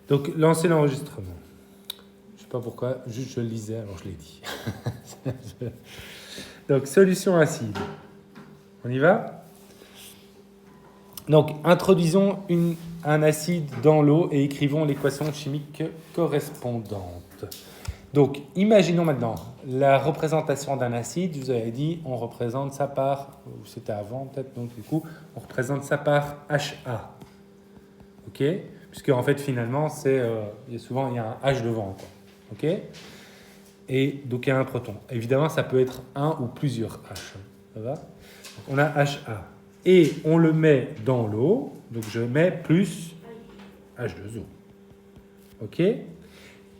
Donc, lancez l'enregistrement. Je ne sais pas pourquoi, juste je le lisais, alors je l'ai dit. Donc, solution acide. On y va? Donc, introduisons un acide dans l'eau et écrivons l'équation chimique correspondante. Donc, imaginons maintenant la représentation d'un acide. Je vous avais dit, on représente ça par, ou c'était avant peut-être, donc du coup, on représente ça par HA. Ok? Puisque en fait, finalement, souvent il y a un H devant. Quoi. Ok? Et donc il y a un proton. Évidemment, ça peut être un ou plusieurs H. Ça va? Donc, on a HA. Et on le met dans l'eau. Donc je mets plus H2O. Ok?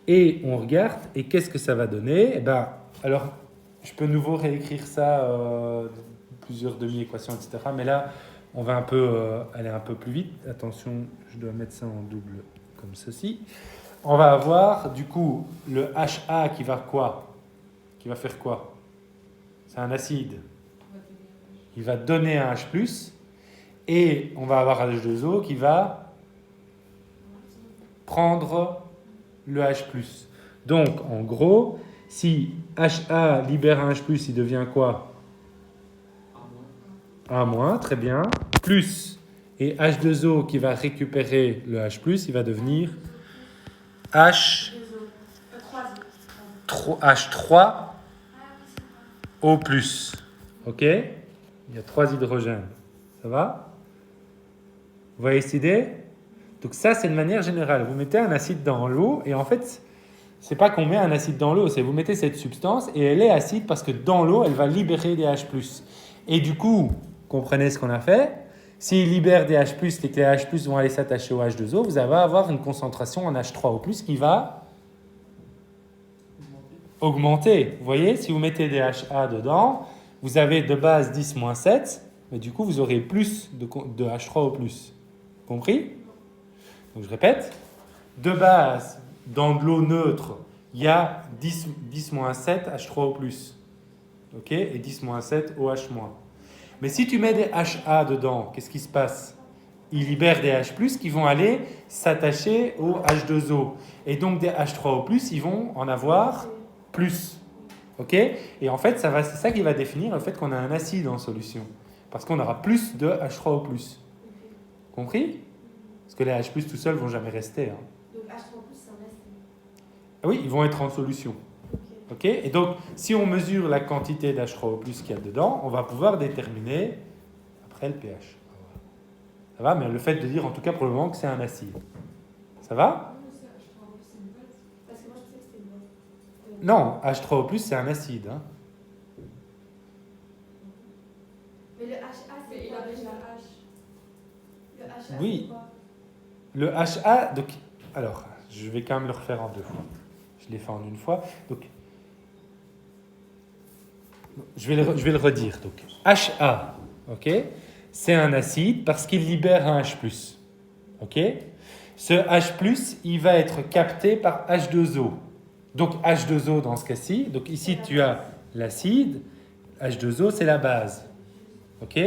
Et on regarde, et qu'est-ce que ça va donner? Eh ben, alors, je peux de nouveau réécrire ça, plusieurs demi-équations, etc. Mais là, on va aller un peu plus vite. Attention, je dois mettre ça en double comme ceci. On va avoir, du coup, le HA qui va quoi? Qui va faire quoi? C'est un acide. Il va donner un H+, et on va avoir H2O qui va prendre le H+. Donc, en gros, si HA libère un H+, il devient quoi? A-, très bien. Plus, et H2O qui va récupérer le H+, il va devenir H, H3O+. Ok? Il y a 3 hydrogènes. Ça va? Vous voyez cette idée? Donc ça, c'est de manière générale. Vous mettez un acide dans l'eau, et en fait, c'est pas qu'on met un acide dans l'eau, c'est vous mettez cette substance, et elle est acide parce que dans l'eau, elle va libérer des H+. Et du coup, comprenez ce qu'on a fait. S'il libère des H+, et que les H+, vont aller s'attacher au H2O, vous allez avoir une concentration en H3O+, qui va augmenter. Vous voyez, si vous mettez des HA dedans, vous avez de base 10-7, mais du coup, vous aurez plus de H3O+. Compris? Donc, je répète. De base, dans de l'eau neutre, il y a 10-7 H3O+. Ok? Et 10-7 OH-. Mais si tu mets des HA dedans, qu'est-ce qui se passe? Il libère des H+, qui vont aller s'attacher au H2O. Et donc des H3O+, ils vont en avoir plus. Ok? Et en fait, c'est ça qui va définir le fait qu'on a un acide en solution. Parce qu'on aura plus de H3O+. Compris? Parce que les H+, tout seuls ne vont jamais rester. Hein. Donc H3+, c'est un acide. Oui, ils vont être en solution. Ok? Et donc, si on mesure la quantité d'H3O+ qu'il y a dedans, on va pouvoir déterminer après le pH. Ça va? Mais le fait de dire en tout cas pour le moment que c'est un acide. Ça va? Parce que moi, je pensais que c'était une base. Non, H3O+, c'est un acide. Hein. Mais le HA, c'est quoi déjà? Le HA, Oui. c'est quoi? Le HA, donc, alors, je vais quand même le refaire en 2 fois. Je l'ai fait en 1 fois. Donc, je vais le redire. Donc, HA, ok, c'est un acide parce qu'il libère un H+. Ok? Ce H+, il va être capté par H2O. Donc, H2O dans ce cas-ci. Donc, ici, tu as l'acide. H2O, c'est la base. Ok?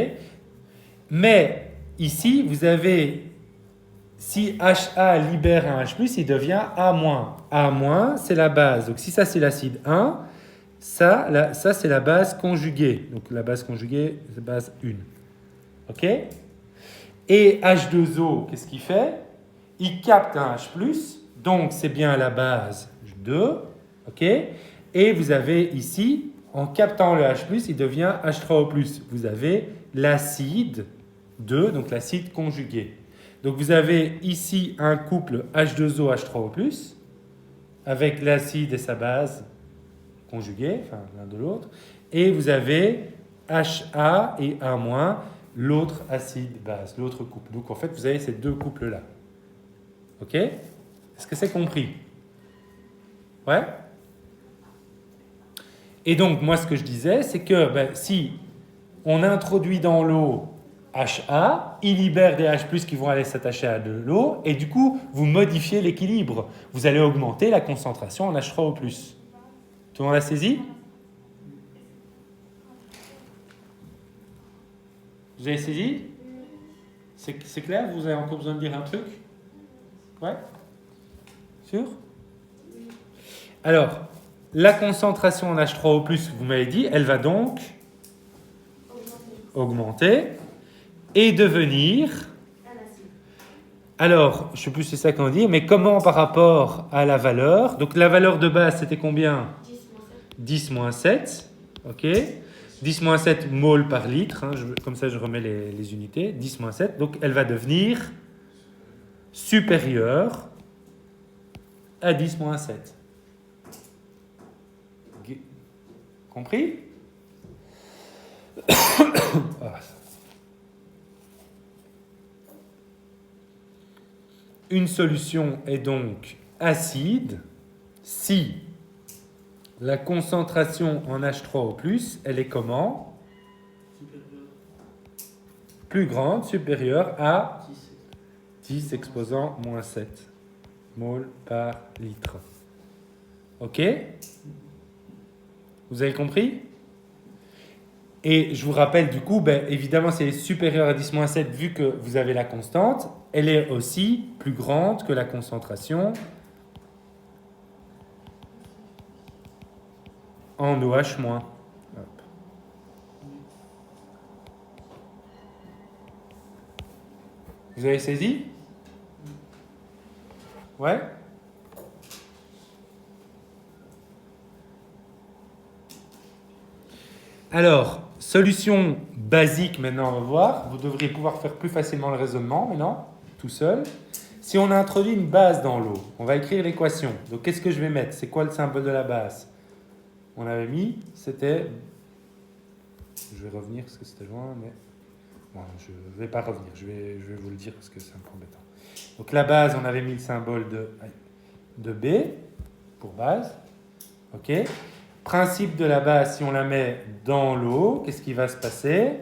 Mais, ici, vous avez... Si HA libère un H+, il devient A-. A-, c'est la base. Donc, si ça, c'est l'acide 1, ça c'est la base conjuguée. Donc, la base conjuguée, c'est la base 1. OK? Et H2O, qu'est-ce qu'il fait? Il capte un H+, donc c'est bien la base 2. OK? Et vous avez ici, en captant le H+, il devient H3O+. Vous avez l'acide 2, donc l'acide conjugué. Donc vous avez ici un couple H2O, H3O+, avec l'acide et sa base conjuguée, enfin l'un de l'autre, et vous avez HA et A-, l'autre acide base, l'autre couple. Donc en fait, vous avez ces 2 couples-là. Ok? Est-ce que c'est compris? Ouais? Et donc, moi, ce que je disais, c'est que si on introduit dans l'eau HA, il libère des H+, qui vont aller s'attacher à de l'eau, et du coup, vous modifiez l'équilibre. Vous allez augmenter la concentration en H3O+. Tout le monde a saisi? Vous avez saisi? C'est clair? Vous avez encore besoin de dire un truc? Ouais? Sûr? Alors, la concentration en H3O+, vous m'avez dit, elle va donc augmenter et devenir... Alors, je ne sais plus si c'est ça qu'on dit, mais comment par rapport à la valeur? Donc la valeur de base, c'était combien? 10 moins 7. Ok. 10 moins 7 mol par litre. Hein, comme ça, je remets les unités. 10 moins 7. Donc elle va devenir supérieure à 10 moins 7. Compris? Une solution est donc acide si la concentration en H3O+, elle est comment? Plus grande, supérieure à 10 exposant moins 7 mol par litre. Ok? Vous avez compris? Et je vous rappelle du coup, évidemment, c'est supérieur à 10-7 vu que vous avez la constante. Elle est aussi plus grande que la concentration en OH-. Hop. Vous avez saisi? Ouais? Alors, solution basique maintenant, on va voir. Vous devriez pouvoir faire plus facilement le raisonnement maintenant, tout seul. Si on a introduit une base dans l'eau, on va écrire l'équation. Donc, qu'est-ce que je vais mettre? C'est quoi le symbole de la base? On avait mis, c'était... Je vais revenir parce que c'était loin, mais... Bon, je ne vais pas revenir, je vais vous le dire parce que c'est un peu embêtant. Donc, la base, on avait mis le symbole de B, pour base. OK. Principe de la base, si on la met dans l'eau, qu'est-ce qui va se passer?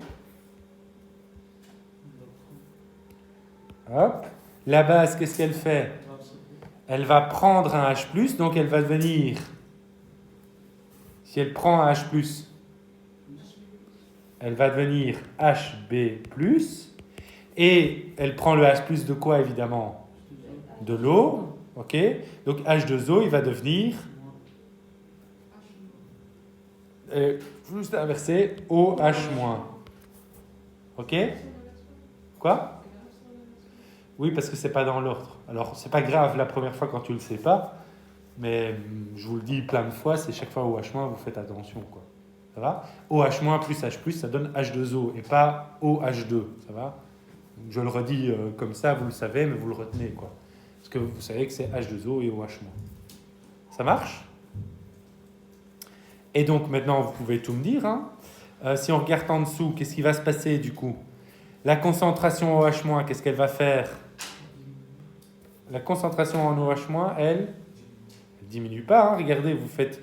Hop. La base, qu'est-ce qu'elle fait? Elle va prendre un H+, donc elle va devenir... Si elle prend un H+, elle va devenir HB+, et elle prend le H+, de quoi, évidemment? De l'eau, ok? Donc H2O, il va devenir... juste inverser, OH-. Ok? Quoi? Oui, parce que c'est pas dans l'ordre. Alors, c'est pas grave la première fois quand tu le sais pas, mais je vous le dis plein de fois, c'est chaque fois OH-, vous faites attention, quoi. Ça va? OH- plus H+, ça donne H2O et pas OH2, ça va? Je le redis comme ça, vous le savez, mais vous le retenez, quoi. Parce que vous savez que c'est H2O et OH-. Ça marche? Et donc maintenant, vous pouvez tout me dire. Hein. Si on regarde en dessous, qu'est-ce qui va se passer du coup? La concentration OH-, qu'est-ce qu'elle va faire? La concentration en OH-, elle ne diminue pas. Hein. Regardez, vous faites...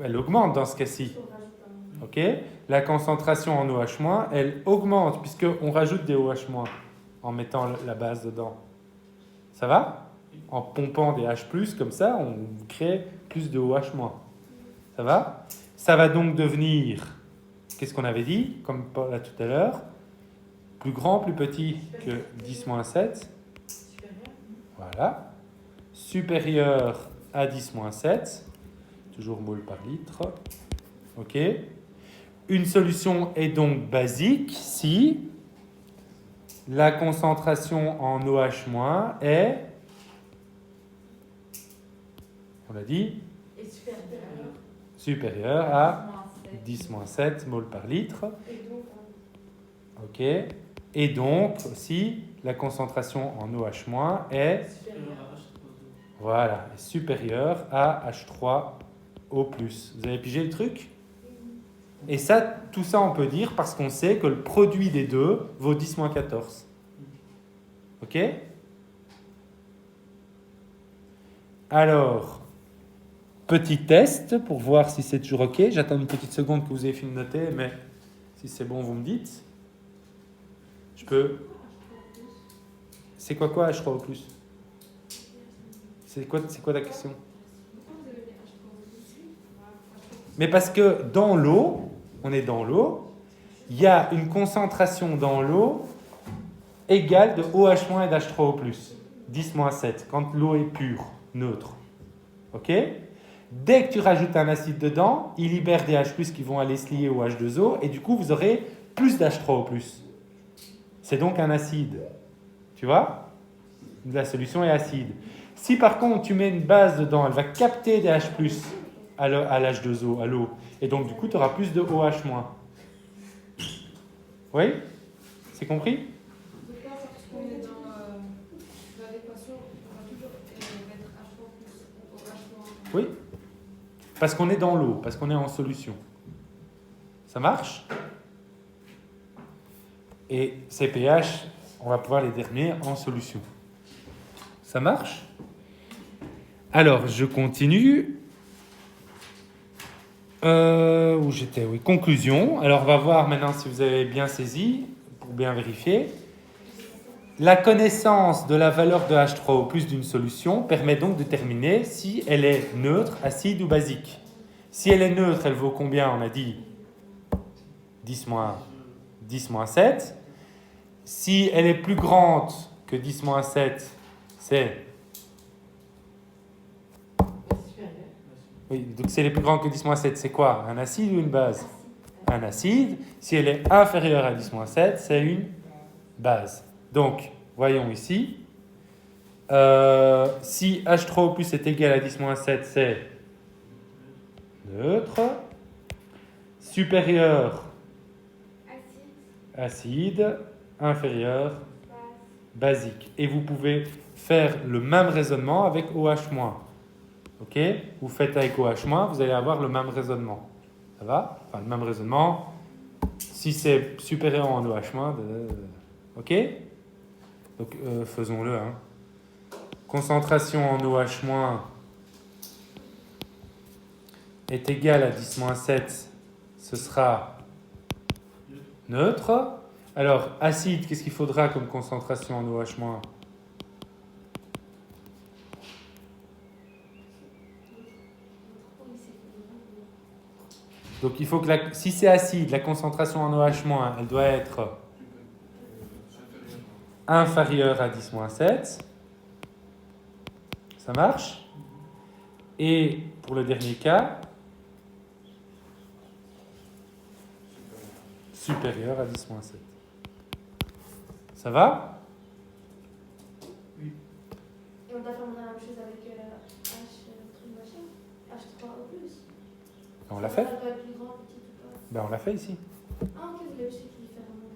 Elle augmente dans ce cas-ci. Ok? La concentration en OH-, elle augmente puisqu'on rajoute des OH- en mettant la base dedans. Ça va? En pompant des H+, comme ça, on crée plus de OH-. Ça va? Ça va donc devenir, qu'est-ce qu'on avait dit, comme là tout à l'heure, plus grand, plus petit que 10-7. Voilà. Supérieur à 10-7. Toujours mol par litre. OK. Une solution est donc basique si la concentration en OH- est, on l'a dit, supérieur à 10-7 mol par litre. Ok. Et donc aussi la concentration en OH- est voilà, supérieure à H3O+. Vous avez pigé le truc? Et ça, tout ça on peut dire parce qu'on sait que le produit des deux vaut 10-14. Ok? Alors, petit test pour voir si c'est toujours ok. J'attends une petite seconde que vous ayez fini de noter, mais si c'est bon, vous me dites. Je peux... C'est quoi H3O+? C'est quoi la question? Mais parce que dans l'eau, on est dans l'eau, il y a une concentration dans l'eau égale de OH- et d'H3O+, 10-7, quand l'eau est pure, neutre. Ok? Dès que tu rajoutes un acide dedans, il libère des H+, qui vont aller se lier au H2O, et du coup, vous aurez plus d'H3O+. C'est donc un acide. Tu vois? La solution est acide. Si par contre, tu mets une base dedans, elle va capter des H+, à l'H2O, à l'eau, et donc du coup, tu auras plus de OH-. Oui? C'est compris? Pourquoi? Parce qu'on est dans l'équation, on va toujours mettre H3 plus OH-. Oui? Parce qu'on est dans l'eau, parce qu'on est en solution. Ça marche? Et ces pH, on va pouvoir les déterminer en solution. Ça marche? Alors, je continue. Où j'étais? Oui, conclusion. Alors, on va voir maintenant si vous avez bien saisi, pour bien vérifier. La connaissance de la valeur de H3O+ d'une solution permet donc de déterminer si elle est neutre, acide ou basique. Si elle est neutre, elle vaut combien? On a dit 10-7. Si elle est plus grande que 10-7, c'est... Oui, donc si elle est plus grande que 10-7, c'est quoi? Un acide ou une base? Un acide. Si elle est inférieure à 10-7, c'est une base. Donc, voyons ici. Si H3O+ est égal à 10-7, c'est neutre. Supérieur, acide. Inférieur, basique. Et vous pouvez faire le même raisonnement avec OH-. Ok? Vous faites avec OH-, vous allez avoir le même raisonnement. Ça va? Enfin, le même raisonnement. Si c'est supérieur en OH-, ok? Donc, faisons-le. Hein. Concentration en OH- est égale à 10-7, ce sera neutre. Alors, acide, qu'est-ce qu'il faudra comme concentration en OH-? Donc, il faut que si c'est acide, la concentration en OH-, elle doit être inférieure à 10-7. Ça marche? Et pour le dernier cas, supérieur à 10-7. Ça va? Et on doit faire la même chose avec H3O+. On l'a fait? Ça doit être plus grand, petit ou pas? Ben, on l'a fait ici. Ah, ok, vous l'avez aussi différemment.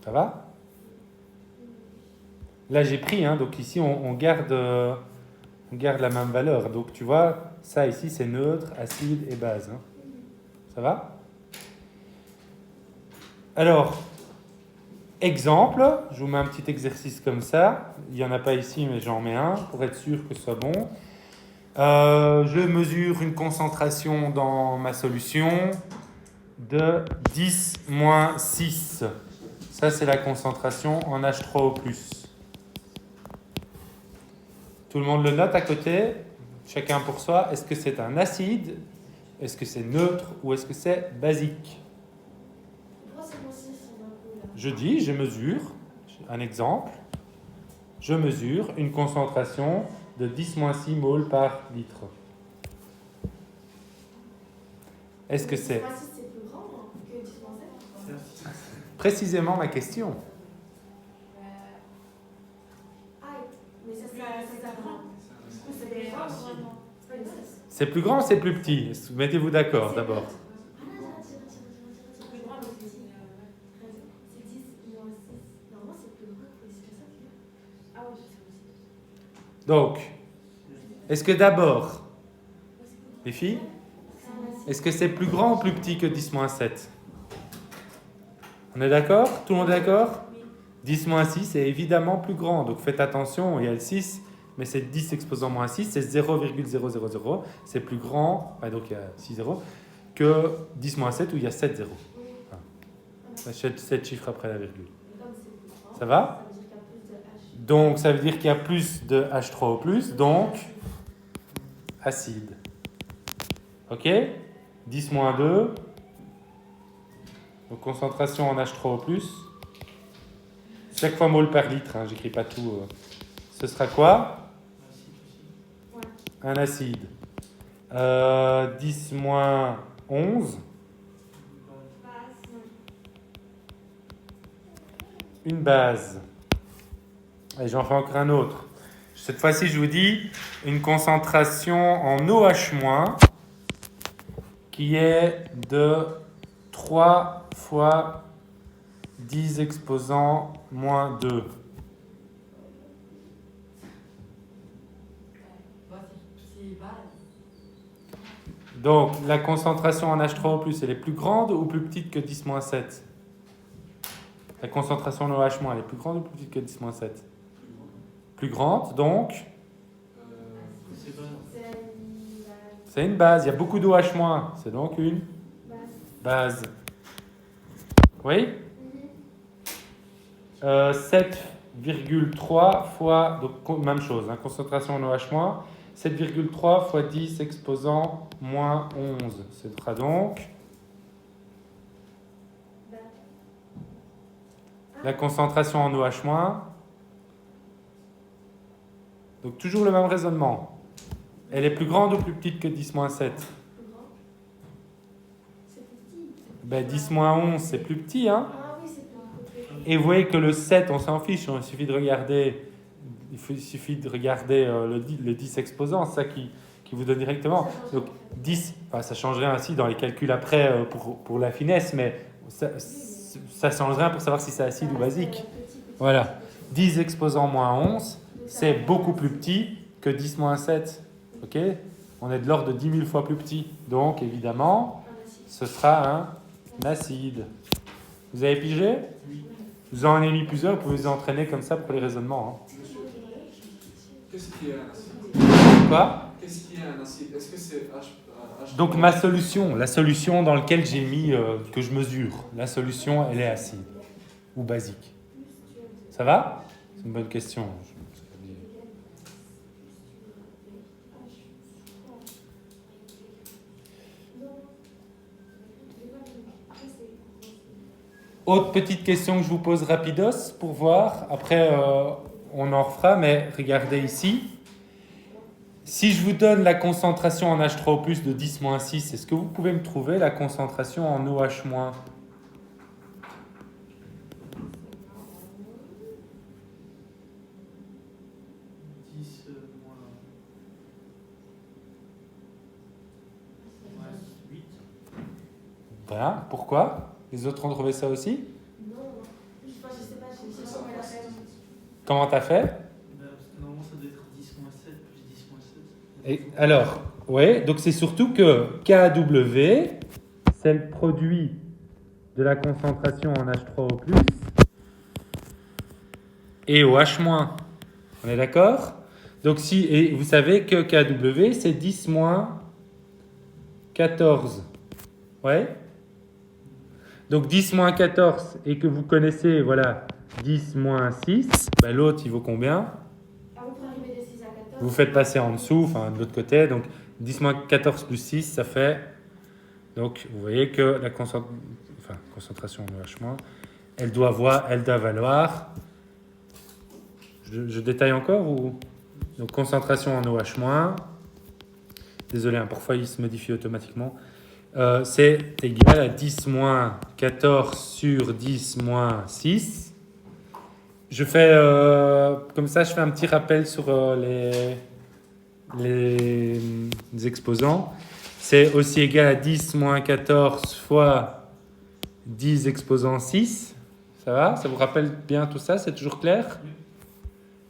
Ça va? Là, j'ai pris, hein, donc ici, on garde la même valeur. Donc, tu vois, ça ici, c'est neutre, acide et base. Hein. Ça va? Alors, exemple, je vous mets un petit exercice comme ça. Il n'y en a pas ici, mais j'en mets un pour être sûr que ce soit bon. Je mesure une concentration dans ma solution de 10-6. Ça, c'est la concentration en H3O+. Tout le monde le note à côté, chacun pour soi. Est-ce que c'est un acide? Est-ce que c'est neutre? Ou est-ce que c'est basique? Je mesure, un exemple, je mesure une concentration de 10-6 moles par litre. Est-ce que c'est... c'est plus grand que 10-7? Précisément ma question. Mais ça, c'est grand. C'est plus grand, vraiment. C'est plus grand ou c'est plus petit? Mettez-vous d'accord d'abord. C'est plus grand, mais c'est 10 moins 6. Normalement, c'est plus grand que 10-7. Ah oui, c'est Donc, est-ce que d'abord, les filles, est-ce que c'est plus grand ou plus petit que 10-7? On est d'accord? Tout le monde est d'accord? 10-6 est évidemment plus grand, donc faites attention, il y a le 6, mais c'est 10 exposant moins 6, c'est 0,000, c'est plus grand, donc il y a 6 zéros, que 10-7 où il y a 7 zéros. Enfin, 7 chiffres après la virgule. Ça va? Donc ça veut dire qu'il y a plus de H3O+, donc acide. Ok? 10-2, donc concentration en H3O+, chaque fois mol par litre, hein, j'écris pas tout. Ce sera quoi? un acide. 10 moins 11, une base. Et j'en fais encore un autre. Cette fois-ci, je vous dis une concentration en OH- qui est de 3 fois 10 exposant moins 2. Donc, la concentration en H3O+, elle est plus grande ou plus petite que 10-7? La concentration en OH-, elle est plus grande ou plus petite que 10-7? Plus grande, donc c'est une base. Il y a beaucoup d'OH-, c'est donc une base. Oui 7,3 fois, donc même chose, hein, concentration en OH-, 7,3 fois 10 exposant moins 11. Ce sera donc la concentration en OH-. Donc toujours le même raisonnement. Elle est plus grande ou plus petite que 10-7? Ben 10-11, c'est plus petit, hein? Et vous voyez que le 7, on s'en fiche, il suffit de regarder, le 10 exposant, c'est ça qui vous donne directement. Donc 10, enfin, ça change rien ainsi dans les calculs après pour la finesse, mais ça change rien pour savoir si c'est acide ou basique. Voilà, 10 exposant moins 11, c'est beaucoup plus petit que 10-7. Ok? On est de l'ordre de 10 000 fois plus petit. Donc évidemment, ce sera un acide. Vous avez pigé? Vous en avez mis plusieurs, vous pouvez vous entraîner comme ça pour les raisonnements. Hein. Qu'est-ce qui est un acide? Quoi? Qu'est-ce qui est un acide? Est-ce que c'est H? Donc ma solution, la solution dans laquelle j'ai mis, que je mesure, la solution, elle est acide ou basique. Ça va? C'est une bonne question. Autre petite question que je vous pose rapidos pour voir. Après, on en refera, mais regardez ici. Si je vous donne la concentration en H3O+, de 10-6, est-ce que vous pouvez me trouver la concentration en OH-? 8. Voilà. Pourquoi? Les autres ont trouvé ça aussi? Non, je sais pas, je sais pas comment elle a fait. Comment t'as fait? Parce que normalement ça doit être 10-7 plus 10-7. Et alors, ouais, donc c'est surtout que KW, c'est le produit de la concentration en H3O+, et OH-. On est d'accord? Donc si, et vous savez que KW, c'est 10-14. Ouais? Donc 10-14, et que vous connaissez, voilà, 10-6, ben l'autre, il vaut combien? Ah, vous pouvez arriver de 6 à 14. Vous faites passer en dessous, enfin de l'autre côté, donc 10-14 plus 6, ça fait... Donc vous voyez que la concentration en OH-, elle doit valoir... Je détaille encore ou... Donc concentration en OH-, désolé, hein, parfois il se modifie automatiquement, c'est égal à 10-14 sur 10-6. Je fais comme ça, je fais un petit rappel sur les exposants. C'est aussi égal à 10-14 fois 10 exposant 6. Ça va? Ça vous rappelle bien tout ça? C'est toujours clair?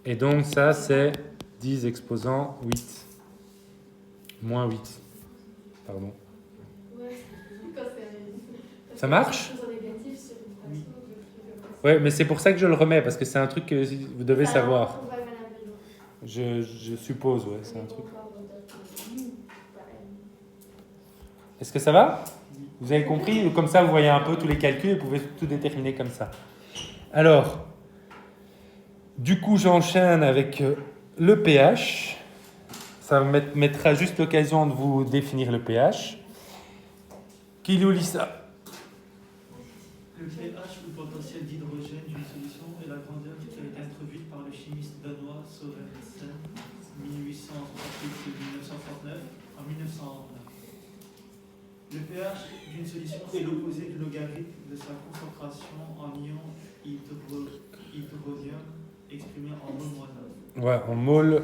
Et donc ça, c'est 10 exposant 8. Moins 8. Pardon. Ça marche? Ouais, mais c'est pour ça que je le remets, parce que c'est un truc que vous devez savoir. Je suppose, ouais, c'est un truc. Est-ce que ça va? Vous avez compris? Comme ça, vous voyez un peu tous les calculs et vous pouvez tout déterminer comme ça. Alors, du coup, j'enchaîne avec le pH. Ça me mettra juste l'occasion de vous définir le pH. Qui nous lit ça? Le pH ou potentiel d'hydrogène d'une solution est la grandeur qui a été introduite par le chimiste danois Sørensen 1838-1938 Le pH d'une solution est l'opposé du logarithme de sa concentration en ion hydronium exprimé en mol moins 1. Ouais, en mol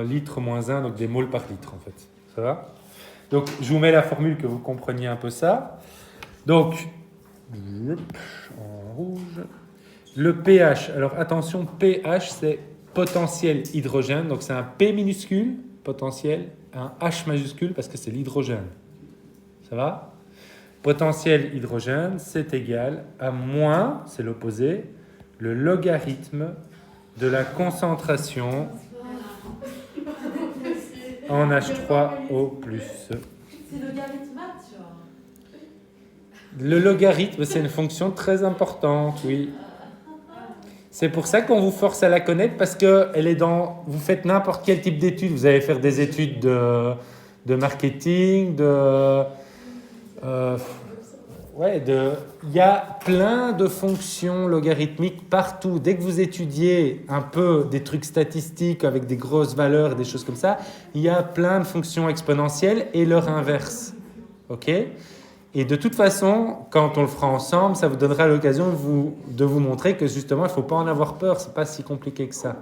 litre moins 1, donc des moles par litre en fait. Ça va? Donc je vous mets la formule que vous compreniez un peu ça. Donc, en rouge. Le pH, alors attention, pH c'est potentiel hydrogène, donc c'est un P minuscule, potentiel, un H majuscule parce que c'est l'hydrogène. Ça va? Potentiel hydrogène, c'est égal à moins, c'est l'opposé, le logarithme de la concentration en H3O+. C'est logarithmate, genre. Le logarithme, c'est une fonction très importante, oui. C'est pour ça qu'on vous force à la connaître, parce que elle est dans... Vous faites n'importe quel type d'études. Vous allez faire des études de marketing, il y a plein de fonctions logarithmiques partout. Dès que vous étudiez un peu des trucs statistiques avec des grosses valeurs, des choses comme ça, il y a plein de fonctions exponentielles et leur inverse. OK ? Et de toute façon, quand on le fera ensemble, ça vous donnera l'occasion de vous montrer que justement, il ne faut pas en avoir peur. Ce n'est pas si compliqué que ça.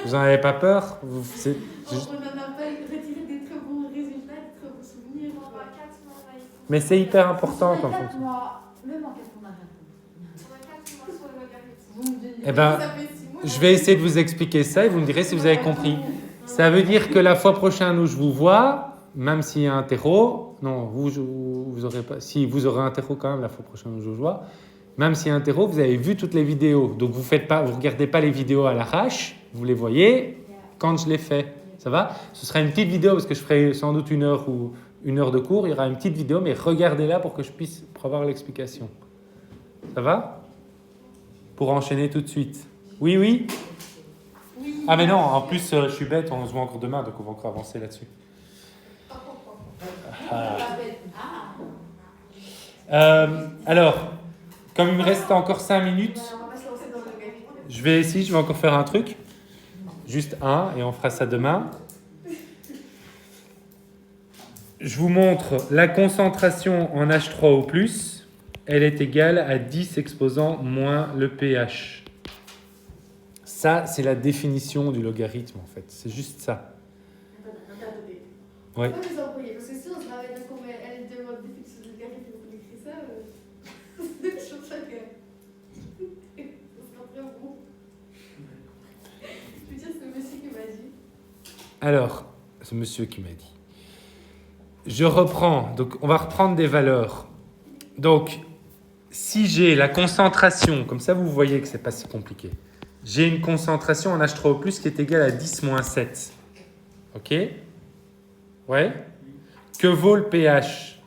Vous n'en avez pas peur? On n'en a pas retiré des très bons résultats, des très bons souvenirs. On va 4 mois, on va y Mais c'est hyper important comme 4 fonction. mois, même en 4 mois, On a 4 mois sur le logarithme. vous me donnez. Eh ben, Ça fait 6 mois. je vais essayer de vous expliquer ça et vous me direz si vous avez compris. Ça veut dire que la fois prochaine où je vous vois, même s'il y a un terreau, non, vous aurez pas, si vous aurez un terreau quand même la fois prochaine où je vous vois, même s'il y a un terreau, vous avez vu toutes les vidéos. Donc vous regardez pas les vidéos à l'arrache, vous les voyez quand je les fais. Ça va? Ce sera une petite vidéo parce que je ferai sans doute 1 heure ou 1 heure de cours. Il y aura une petite vidéo, mais regardez-la pour que je puisse avoir l'explication. Ça va? Pour enchaîner tout de suite. Oui, oui? Ah mais non, en plus je suis bête, on se voit encore demain, donc on va encore avancer là-dessus. Alors, comme il me reste encore 5 minutes, On va se lancer dans le logarithme. je vais encore faire un truc. Juste un, et on fera ça demain. Je vous montre la concentration en H3O+, elle est égale à 10 exposant moins le pH. Ça, c'est la définition du logarithme, en fait. C'est juste ça. Attendez. Ouais. Pourquoi les employés? Parce que si on se travaille de combien elle demande définition du logarithme et qu'on écrit ça, je trouve ça que. Ça sera très bon. Je veux dire, c'est le monsieur qui m'a dit. Alors, c'est monsieur qui m'a dit. Je reprends. Donc, on va reprendre des valeurs. Donc, si j'ai la concentration, comme ça vous voyez que c'est pas si compliqué. J'ai une concentration en H3O+, qui est égale à 10-7. OK? Ouais? Que vaut le pH?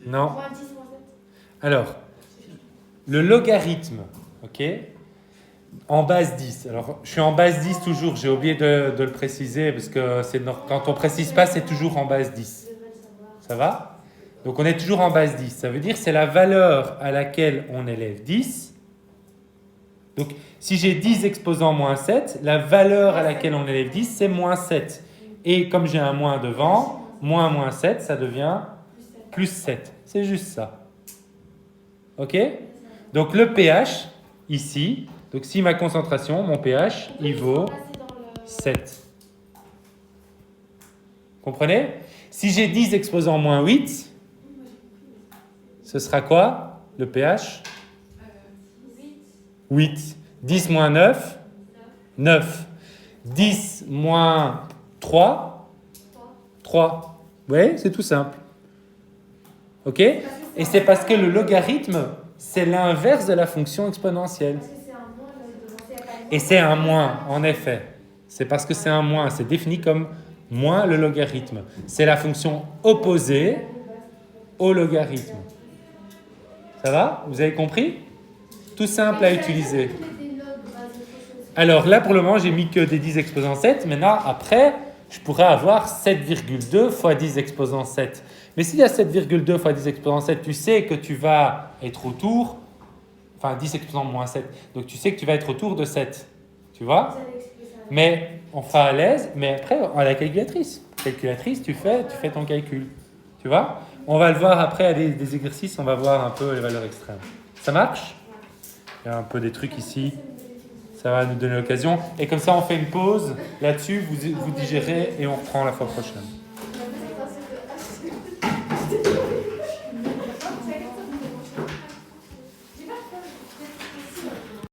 Non. Moins 10, moins 7. Alors, le logarithme, OK? En base 10. Alors, je suis en base 10 toujours, j'ai oublié de le préciser, parce que quand on ne précise pas, c'est toujours en base 10. Ça va? Donc, on est toujours en base 10. Ça veut dire que c'est la valeur à laquelle on élève 10. Donc, si j'ai 10 exposant moins 7, la valeur à laquelle on élève 10, c'est moins 7. Et comme j'ai un moins devant, moins 7, ça devient plus 7. C'est juste ça. OK? Donc, le pH, ici, donc si ma concentration, mon pH, il vaut 7. Comprenez? Si j'ai 10 exposant moins 8, ce sera quoi, le pH? 8. 10 moins 9, 9. 10 moins 3, 3. Oui, c'est tout simple. OK? Et c'est parce que le logarithme, c'est l'inverse de la fonction exponentielle. Et c'est un moins, en effet. C'est parce que c'est un moins. C'est défini comme moins le logarithme. C'est la fonction opposée au logarithme. Ça va? Vous avez compris? Tout simple à utiliser. Alors là, pour le moment, j'ai mis que des 10 exposant 7. Maintenant, après, je pourrais avoir 7,2 fois 10 exposant 7. Mais s'il y a 7,2 fois 10 exposant 7, tu sais que tu vas être autour Enfin, 10 exposant moins 7. Donc, tu sais que tu vas être autour de 7. Tu vois? Vous avez expliqué ça. Mais on fera à l'aise, mais après, à la calculatrice. Calculatrice, tu fais ton calcul. Tu vois? On va le voir après à des exercices, on va voir un peu les valeurs extrêmes. Ça marche? Il y a un peu des trucs ici. Ça va nous donner l'occasion. Et comme ça, on fait une pause là-dessus, vous digérez et on reprend la fois prochaine.